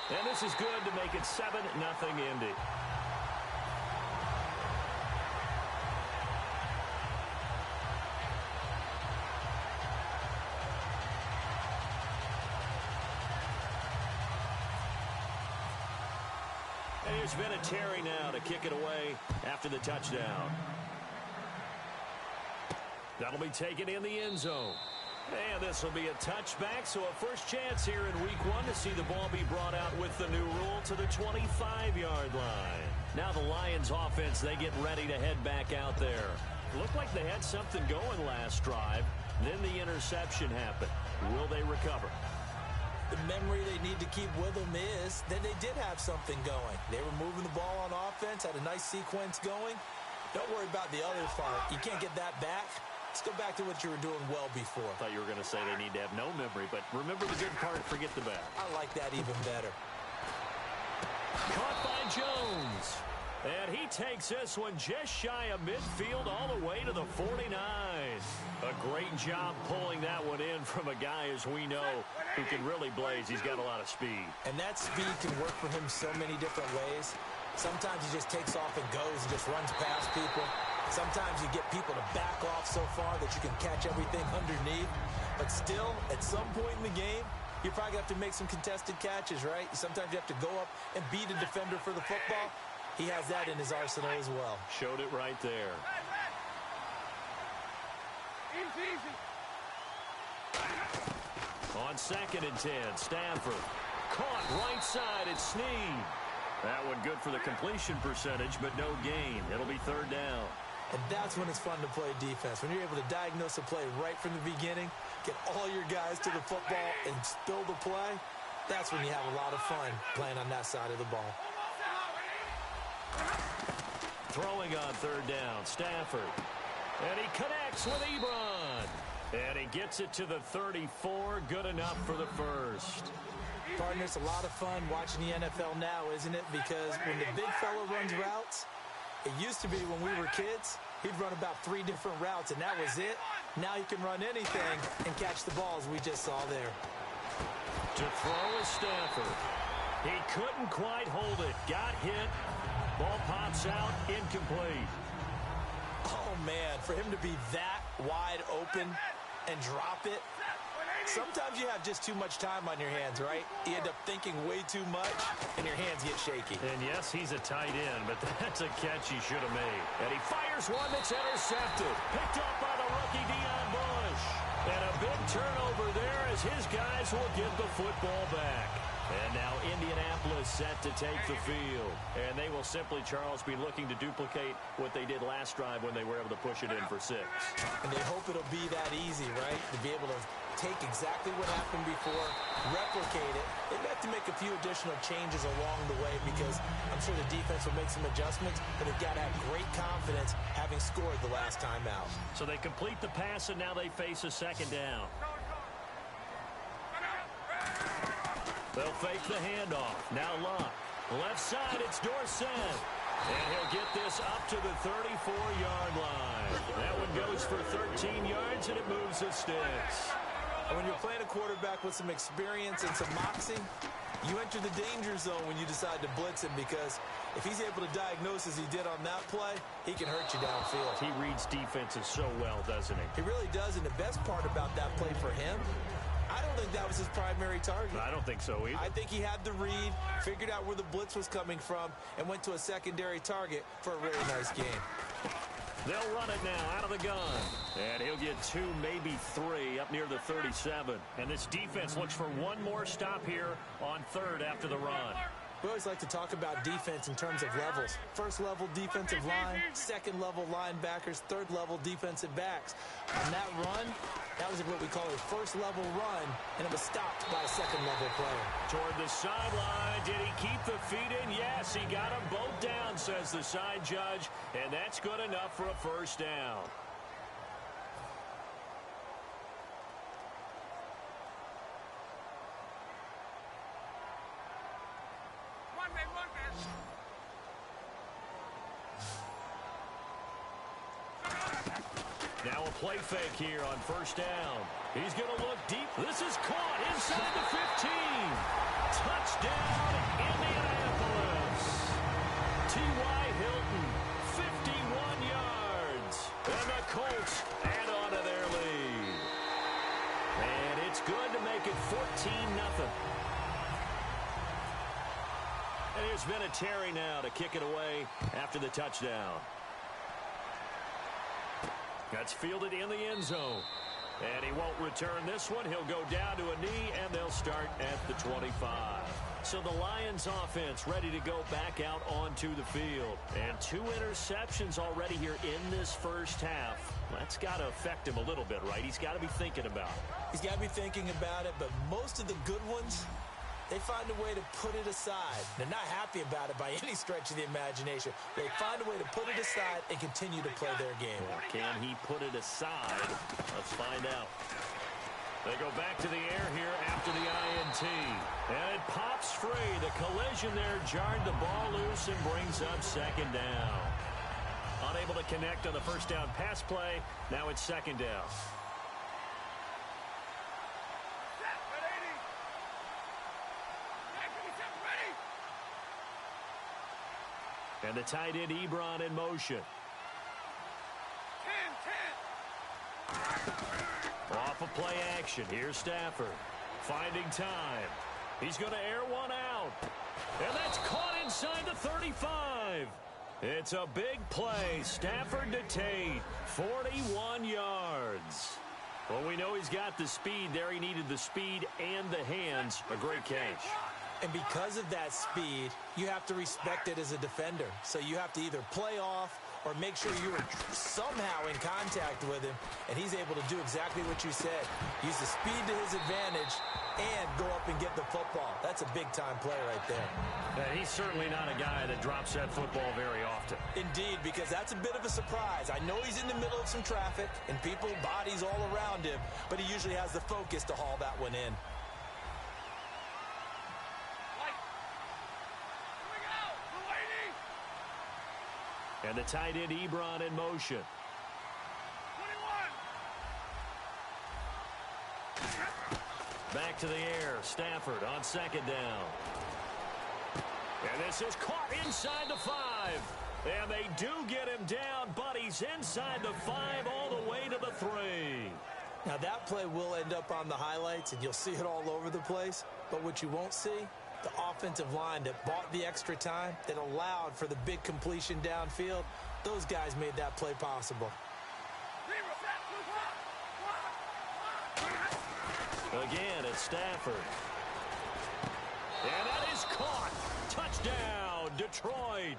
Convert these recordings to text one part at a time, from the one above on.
And this is good to make it 7-0 Indy. There's been a Terry now to kick it away after the touchdown. That'll be taken in the end zone. And this will be a touchback, so a first chance here in week 1 to see the ball be brought out with the new rule to the 25-yard line. Now the Lions offense, they get ready to head back out there. Looked like they had something going last drive. Then the interception happened. Will they recover? The memory they need to keep with them is that they did have something going. They were moving the ball on offense, had a nice sequence going. Don't worry about the other part. You can't get that back. Let's go back to what you were doing well before. I thought you were going to say they need to have no memory, but remember the good part, forget the bad. I like that even better. Caught by Jones. And he takes this one just shy of midfield all the way to the 49. A great job pulling that one in from a guy, as we know, who can really blaze. He's got a lot of speed. And that speed can work for him so many different ways. Sometimes he just takes off and goes and just runs past people. Sometimes you get people to back off so far that you can catch everything underneath. But still, at some point in the game, you probably have to make some contested catches, right? Sometimes you have to go up and beat a defender for the football. He has that in his arsenal as well. Showed it right there. On 2nd and 10, Stafford. Caught right side at Snead. That one good for the completion percentage, but no gain. It'll be 3rd down. And that's when it's fun to play defense. When you're able to diagnose a play right from the beginning, get all your guys to the football and spill the play, that's when you have a lot of fun playing on that side of the ball. Throwing on 3rd down, Stafford. And he connects with Ebron. And he gets it to the 34. Good enough for the first. Partner, it's a lot of fun watching the NFL now, isn't it? Because when the big fella runs routes, it used to be when we were kids, he'd run about 3 different routes, and that was it. Now he can run anything and catch the balls we just saw there. To throw is Stafford. He couldn't quite hold it. Got hit. Ball pops out, incomplete. Oh, man, for him to be that wide open and drop it. Sometimes you have just too much time on your hands, right? You end up thinking way too much, and your hands get shaky. And yes, he's a tight end, but that's a catch he should have made. And he fires one that's intercepted. Picked up by the rookie Deion Bush. And a big turnover there as his guys will get the football back. And now Indianapolis set to take the field. And they will simply, Charles, be looking to duplicate what they did last drive when they were able to push it in for 6. And they hope it'll be that easy, right? To be able to take exactly what happened before, replicate it. They've got to make a few additional changes along the way because I'm sure the defense will make some adjustments, but they've got to have great confidence having scored the last time out. So they complete the pass, and now they face a 2nd down. They'll fake the handoff. Now Luck. Left side, it's Dorsett. And he'll get this up to the 34-yard line. That one goes for 13 yards, and it moves the sticks. And when you're playing a quarterback with some experience and some moxie, you enter the danger zone when you decide to blitz him because if he's able to diagnose as he did on that play, he can hurt you downfield. He reads defenses so well, doesn't he? He really does, and the best part about that play for him, I don't think that was his primary target. I don't think so either. I think he had the read, figured out where the blitz was coming from, and went to a secondary target for a really nice game. They'll run it now out of the gun. And he'll get 2, maybe 3 up near the 37. And this defense looks for one more stop here on 3rd after the run. We always like to talk about defense in terms of levels. 1st level defensive line, 2nd level linebackers, 3rd level defensive backs. On that run, that was what we call a 1st level run, and it was stopped by a 2nd level player. Toward the sideline, did he keep the feet in? Yes, he got them both down, says the side judge, and that's good enough for a 1st down. Now a play fake here on 1st down. He's going to look deep. This is caught inside the 15. Touchdown, Colts add on to their lead. And it's good to make it 14-0. And here's Vinatieri now to kick it away after the touchdown. That's fielded in the end zone. And he won't return this one. He'll go down to a knee, and they'll start at the 25. So the Lions offense ready to go back out onto the field. And 2 interceptions already here in this first half. That's got to affect him a little bit, right? He's got to be thinking about it. He's got to be thinking about it, but most of the good ones, they find a way to put it aside. They're not happy about it by any stretch of the imagination. They find a way to put it aside and continue to play their game. Well, can he put it aside? Let's find out. They go back to the air here after the INT. And it pops free. The collision there jarred the ball loose and brings up second down. Unable to connect on the first down pass play. Now it's second down. And the tight end Ebron in motion. 10. Off of play action. Here's Stafford. Finding time. He's going to air one out. And that's caught inside the 35. It's a big play. Stafford to Tate. 41 yards. Well, we know he's got the speed there. He needed the speed and the hands. A great catch. And because of that speed, you have to respect it as a defender. So you have to either play off or make sure you are somehow in contact with him, and he's able to do exactly what you said. Use the speed to his advantage and go up and get the football. That's a big-time play right there. And he's certainly not a guy that drops that football very often. Indeed, because that's a bit of a surprise. I know he's in the middle of some traffic and people, bodies all around him, but he usually has the focus to haul that one in. And the tight end Ebron in motion. 21. Back to the air. Stafford on second down. And this is caught inside the 5. And they do get him down, but he's inside the 5 all the way to the 3. Now that play will end up on the highlights, and you'll see it all over the place. But what you won't see, the offensive line that bought the extra time, that allowed for the big completion downfield, those guys made that play possible. Again, it's Stafford. And that is caught. Touchdown, Detroit.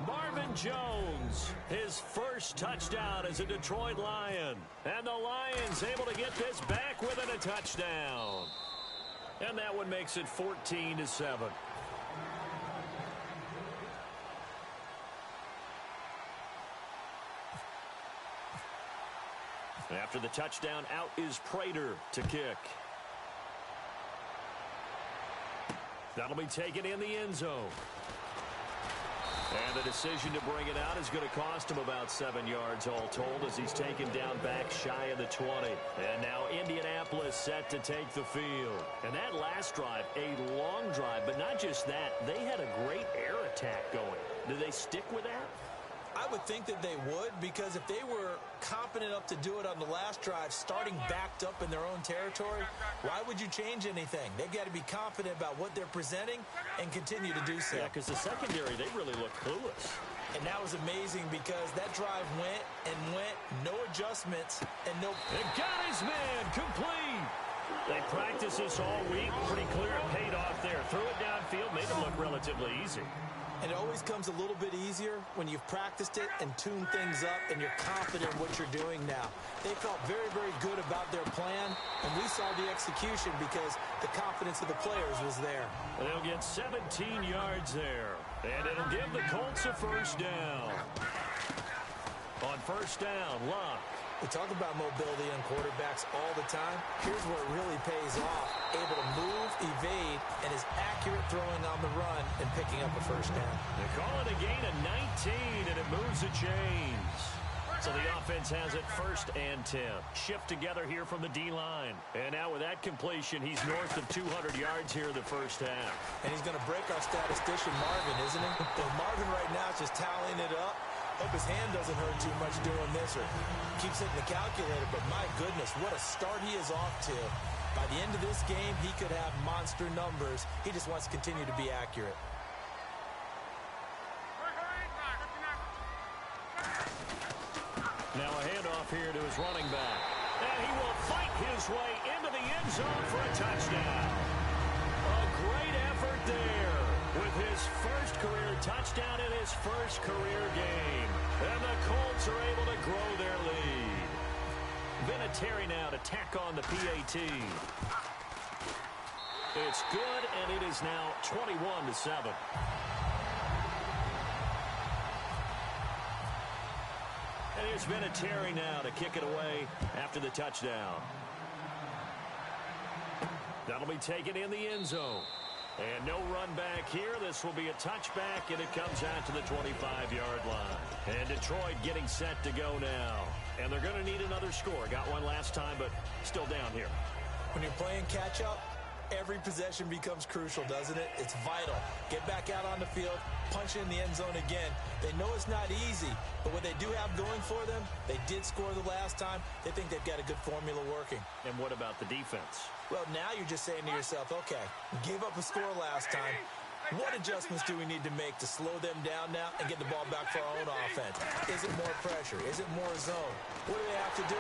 Marvin Jones, his first touchdown as a Detroit Lion. And the Lions able to get this back within a touchdown. And that one makes it 14-7. After the touchdown, out is Prater to kick. That'll be taken in the end zone. And the decision to bring it out is going to cost him about 7 yards all told as he's taken down back shy of the 20. And now Indianapolis set to take the field. And that last drive, a long drive, but not just that. They had a great air attack going. Do they stick with that? I would think that they would, because if they were confident enough to do it on the last drive, starting backed up in their own territory, why would you change anything? They've got to be confident about what they're presenting and continue to do so. Yeah, because the secondary, they really look clueless. And that was amazing because that drive went and went, no adjustments, and no... They got his man complete. They practiced this all week. Pretty clear it paid off there. Threw it downfield, made it look relatively easy. And it always comes a little bit easier when you've practiced it and tuned things up and you're confident in what you're doing now. They felt very, very good about their plan, and we saw the execution because the confidence of the players was there. And they'll get 17 yards there, and it'll give the Colts a first down. On first down, Luck. We talk about mobility on quarterbacks all the time. Here's where it really pays off. Able to move, evade, and is accurate throwing on the run and picking up a first down. They call it a gain of 19, and it moves the chains. So the offense has it first and 10. Shift together here from the D-line. And now with that completion, he's north of 200 yards here in the first half. And he's going to break our statistician, Marvin, isn't he? Marvin right now is just tallying it up. Hope his hand doesn't hurt too much doing this or keeps hitting the calculator, but my goodness, what a start he is off to. By the end of this game, he could have monster numbers. He just wants to continue to be accurate. Now a handoff here to his running back. And he will fight his way into the end zone for a touchdown. A great effort there with his first career touchdown in his first career game. And the Colts are able to grow their lead. Vinatieri now to tack on the PAT. It's good, and it is now 21-7. And here's Vinatieri now to kick it away after the touchdown. That'll be taken in the end zone. And no run back here. This will be a touchback, and it comes out to the 25-yard line. And Detroit getting set to go now. And they're going to need another score. Got one last time, but still down here. When you're playing catch-up, every possession becomes crucial, doesn't it? It's vital. Get back out on the field, punch in the end zone again. They know it's not easy, but what they do have going for them, they did score the last time. They think they've got a good formula working. And what about the defense? Well, now you're just saying to yourself, okay, gave up a score last time. What adjustments do we need to make to slow them down now and get the ball back for our own offense? Is it more pressure? Is it more zone? What do they have to do?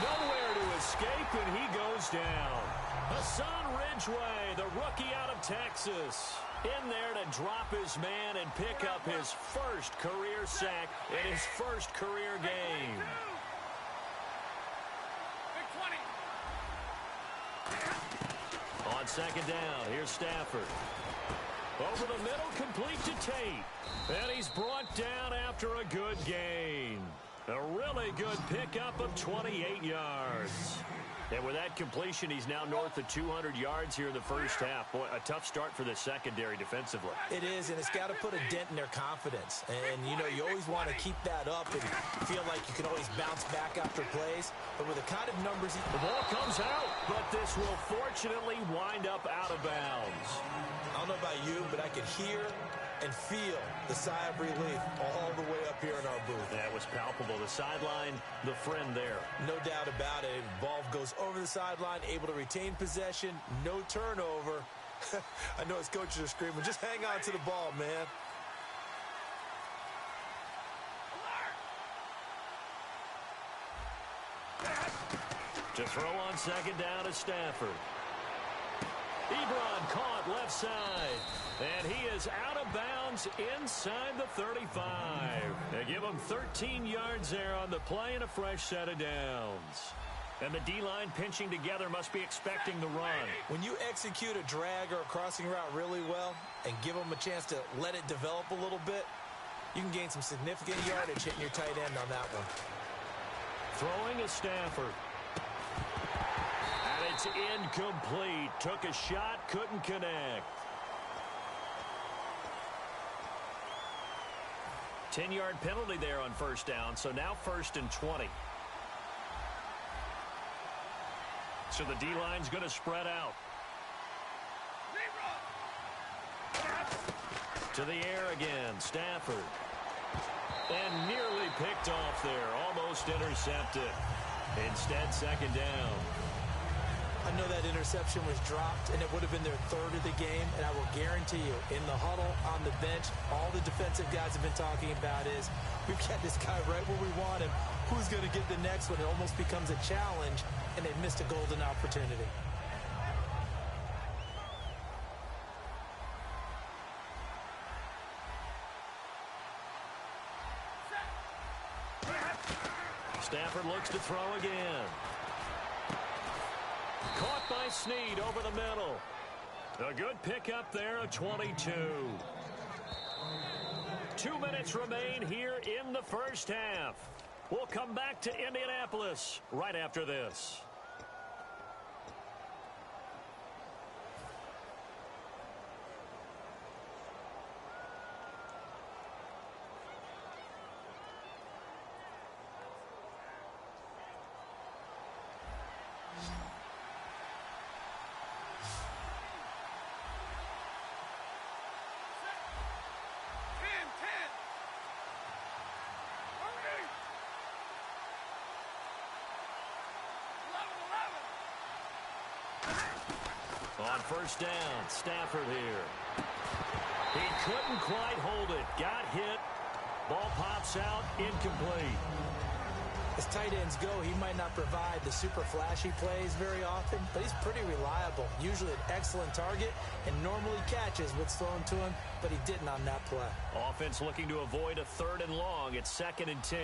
Nowhere to escape, and he goes down. Hassan Ridgeway, the rookie out of Texas, in there to drop his man and pick up his first career sack in his first career game. On second down, here's Stafford. Over the middle, complete to Tate. And he's brought down after a good gain. A really good pickup of 28 yards. And with that completion, he's now north of 200 yards here in the first half. Boy, a tough start for the secondary defensively. It is, and it's got to put a dent in their confidence. And, you know, you always want to keep that up and feel like you can always bounce back after plays. But with the kind of numbers... The ball comes out, but this will fortunately wind up out of bounds. I don't know about you, but I could hear and feel the sigh of relief all the way up here in our booth. That was palpable. The sideline, the friend there. No doubt about it. Ball goes over the sideline, able to retain possession, no turnover. I know his coaches are screaming, just hang on to the ball, man. To throw on second down is Stafford. Ebron caught left side. And he is out of bounds inside the 35. They give him 13 yards there on the play and a fresh set of downs. And the D-line pinching together must be expecting the run. When you execute a drag or a crossing route really well and give them a chance to let it develop a little bit, you can gain some significant yardage hitting your tight end on that one. Throwing is Stafford. And it's incomplete. Took a shot, couldn't connect. 10-yard penalty there on first down, so now 1st and 20. So the D-line's going to spread out. To the air again, Stafford. And nearly picked off there, almost intercepted. Instead, second down. I know that interception was dropped, and it would have been their third of the game, and I will guarantee you, in the huddle, on the bench, all the defensive guys have been talking about is, we've got this guy right where we want him. Who's going to get the next one? It almost becomes a challenge, and they missed a golden opportunity. Stafford looks to throw again. Caught by Snead over the middle. A good pickup there, a 22. 2 minutes remain here in the first half. We'll come back to Indianapolis right after this. On first down, Stafford here. He couldn't quite hold it. Got hit. Ball pops out, incomplete. As tight ends go, he might not provide the super flashy plays very often, but he's pretty reliable. Usually an excellent target and normally catches what's thrown to him, but he didn't on that play. Offense looking to avoid a 3rd and long. It's 2nd and 10.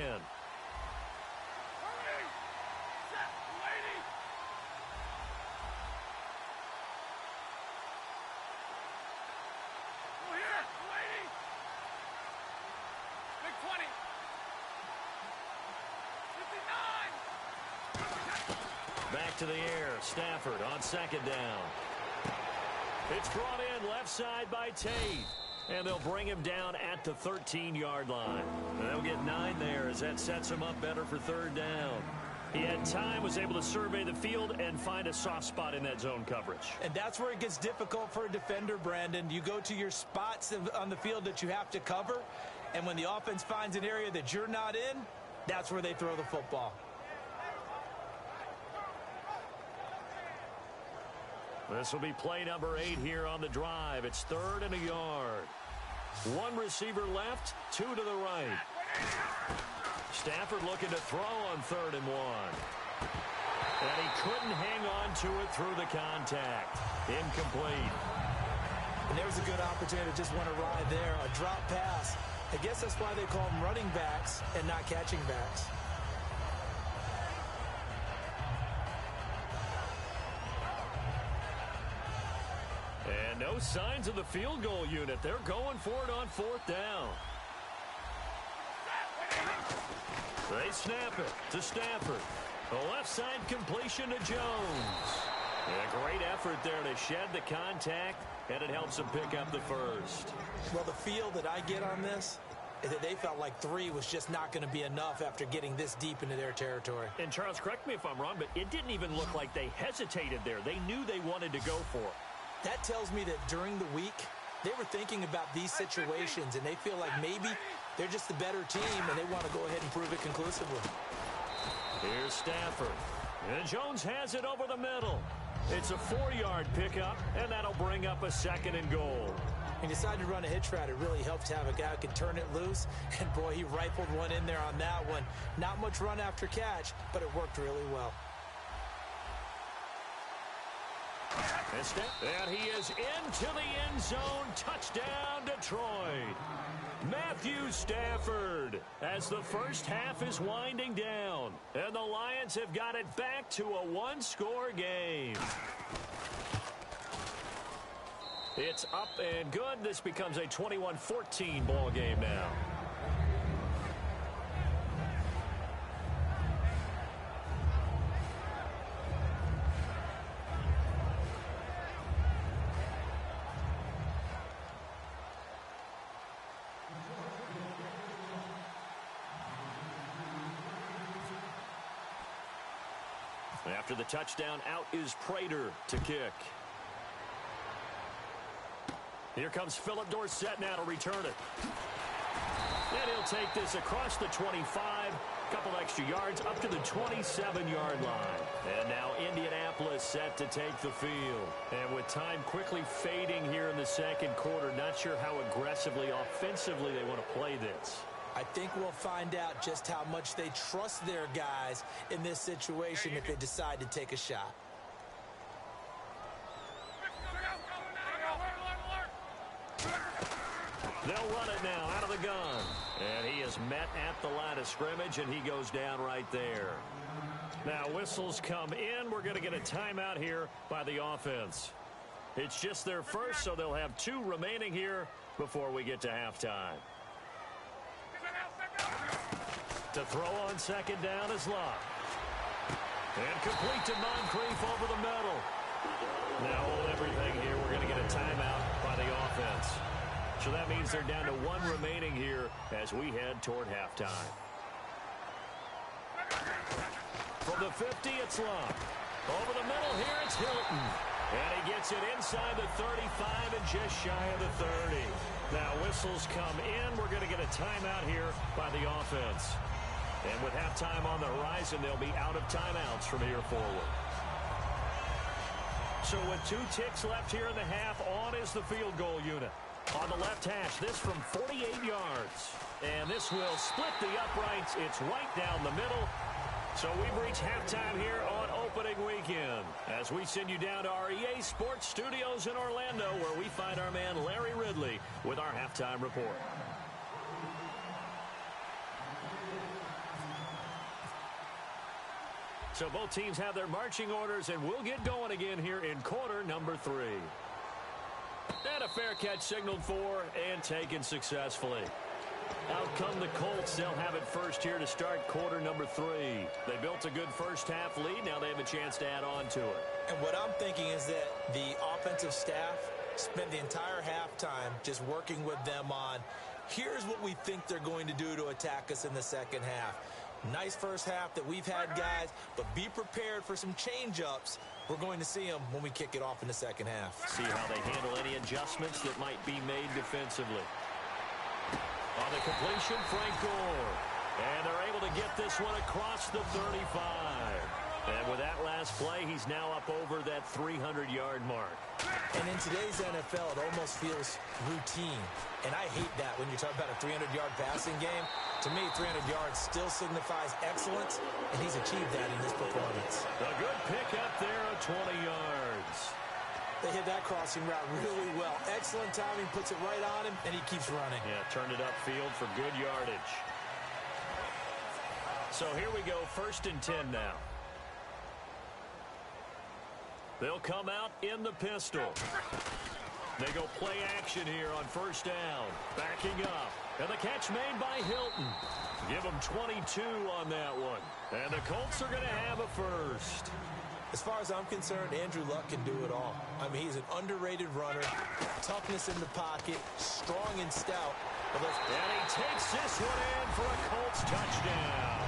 Back to the air. Stafford on 2nd down. It's brought in left side by Tate. And they'll bring him down at the 13-yard line. And they'll get 9 there as that sets him up better for 3rd down. He had time, was able to survey the field and find a soft spot in that zone coverage. And that's where it gets difficult for a defender, Brandon. You go to your spots on the field that you have to cover, and when the offense finds an area that you're not in, that's where they throw the football. This will be play number 8 here on the drive. It's 3rd and a yard. 1 receiver left, 2 to the right. Stafford looking to throw on 3rd and 1. And he couldn't hang on to it through the contact. Incomplete. And there's a good opportunity to just want to ride there. A drop pass. I guess that's why they call them running backs and not catching backs. And no signs of the field goal unit. They're going for it on 4th down. They snap it to Stafford. The left side completion to Jones. And a great effort there to shed the contact, and it helps him pick up the first. Well, the feel that I get on this is that they felt like 3 was just not going to be enough after getting this deep into their territory. And Charles, correct me if I'm wrong, but it didn't even look like they hesitated there. They knew they wanted to go for it. That tells me that during the week, they were thinking about these situations, and they feel like maybe they're just the better team, and they want to go ahead and prove it conclusively. Here's Stafford. And Jones has it over the middle. It's a 4-yard pickup, and that'll bring up a 2nd and goal. He decided to run a hitch route. It really helps to have a guy who can turn it loose, and boy, he rifled one in there on that one. Not much run after catch, but it worked really well. And he is into the end zone. Touchdown, Detroit. Matthew Stafford as the first half is winding down. And the Lions have got it back to a 1-score game. It's up and good. This becomes a 21-14 ball game now. After the touchdown, out is Prater to kick. Here comes Philip Dorsett now to return it. And he'll take this across the 25, couple extra yards up to the 27-yard line. And now Indianapolis set to take the field. And with time quickly fading here in the 2nd quarter, not sure how aggressively, offensively they want to play this. I think we'll find out just how much they trust their guys in this situation if they decide to take a shot. They'll run it now out of the gun. And he is met at the line of scrimmage, and he goes down right there. Now whistles come in. We're going to get a timeout here by the offense. It's just their first, so they'll have 2 remaining here before we get to halftime. To throw on 2nd down is Locke. And complete to Moncrief over the middle. Now hold everything here. We're going to get a timeout by the offense. So that means they're down to 1 remaining here as we head toward halftime. From the 50, it's Locke. Over the middle here, it's Hilton. And he gets it inside the 35 and just shy of the 30. Now whistles come in. We're going to get a timeout here by the offense. And with halftime on the horizon, they'll be out of timeouts from here forward. So with 2 ticks left here in the half, on is the field goal unit. On the left hash, this from 48 yards. And this will split the uprights. It's right down the middle. So we've reached halftime here on opening weekend as we send you down to our EA Sports Studios in Orlando, where we find our man Larry Ridley with our halftime report. So both teams have their marching orders, and we'll get going again here in quarter number 3. And a fair catch signaled for and taken successfully. Out come the Colts. They'll have it first here to start quarter number 3. They built a good first half lead. Now they have a chance to add on to it. And what I'm thinking is that the offensive staff spent the entire halftime just working with them on, here's what we think they're going to do to attack us in the second half. Nice first half that we've had, guys, but be prepared for some change-ups. We're going to see them when we kick it off in the second half. See how they handle any adjustments that might be made defensively. On the completion, Frank Gore. And they're able to get this one across the 35. And with that last play, he's now up over that 300-yard mark. And in today's NFL, it almost feels routine. And I hate that when you talk about a 300-yard passing game. To me, 300 yards still signifies excellence, and he's achieved that in this performance. A good pick up there of 20 yards. They hit that crossing route really well. Excellent timing, puts it right on him, and he keeps running. Yeah, turned it upfield for good yardage. So here we go, 1st and 10 now. They'll come out in the pistol. They go play action here on 1st down. Backing up. And the catch made by Hilton. Give them 22 on that one. And the Colts are going to have a first. As far as I'm concerned, Andrew Luck can do it all. I mean, he's an underrated runner. Toughness in the pocket. Strong and stout. And he takes this one in for a Colts touchdown.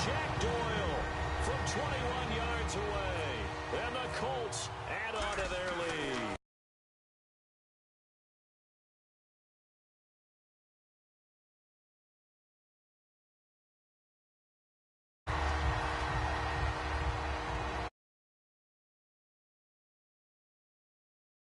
Jack Doyle from 21 yards away. And the Colts add on to their lead.